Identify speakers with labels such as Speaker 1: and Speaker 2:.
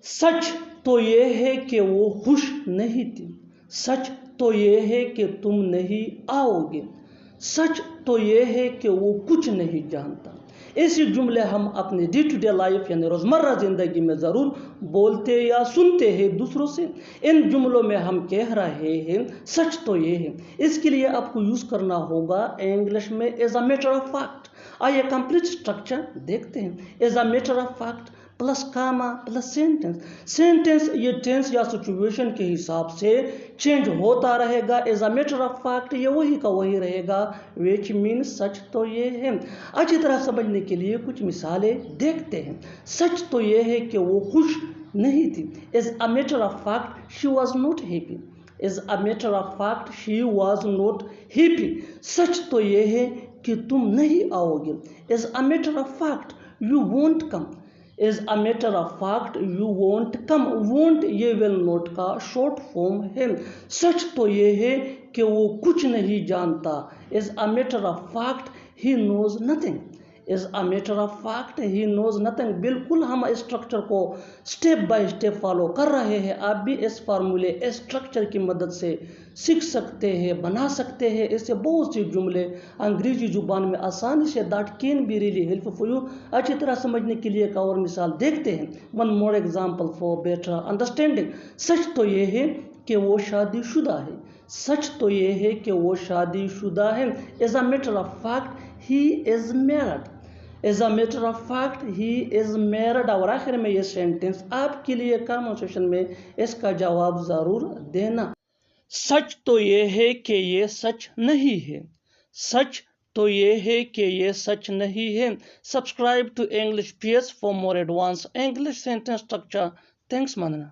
Speaker 1: सच तो ये है कि वो खुश नहीं थी, सच तो ये है कि तुम नहीं आओगे, सच तो ये है कि वो कुछ नहीं जानता। ऐसे जुमले हम अपने डे टू डे लाइफ यानी रोज़मर्रा ज़िंदगी में ज़रूर बोलते या सुनते हैं दूसरों से। इन जुमलों में हम कह रहे हैं सच तो ये है, इसके लिए आपको यूज़ करना होगा इंग्लिश में as a matter of fact. आइए कंप्लीट स्ट्रक्चर देखते हैं। As a matter of fact plus comma plus sentence. Sentence ये टेंस या सिचुएशन के हिसाब से चेंज होता रहेगा। As a matter of fact ये वही का वही रहेगा, विच मीन सच तो ये है। अच्छी तरह समझने के लिए कुछ मिसालें देखते हैं। सच तो ये है कि वो खुश नहीं थी। As a matter of fact she was not happy. As a matter of fact she was not happy. सच तो ये है कि तुम नहीं आओगे। As a matter of fact you won't come. As a matter of fact you won't come. Won't ये will not का शॉर्ट फॉर्म है। सच तो ये है कि वो कुछ नहीं जानता। As a matter of fact he knows nothing. As a matter of fact he knows nothing. बिल्कुल हम स्ट्रक्चर को स्टेप बाय स्टेप फॉलो कर रहे हैं। आप भी इस फार्मूले इस स्ट्रक्चर की मदद से सीख सकते हैं, बना सकते हैं। इससे बहुत सी जुमले अंग्रेजी जुबान में आसानी say that can be really helpful for you. अच्छी तरह समझने के लिए एक और मिसाल देखते हैं। One more example for better understanding. सच तो ये है कि वो शादीशुदा है। सच तो ये है कि वो शादीशुदा है। As a matter of fact he is married. As a matter of fact he is married. और आखिर में ये सेंटेंस आपके लिए कमेंट सेक्शन में इसका जवाब ज़रूर देना। सच तो ये है कि ये सच नहीं है। सच तो ये है कि ये सच नहीं है। Subscribe to English PS for more advance English sentence structure. Thanks मानना।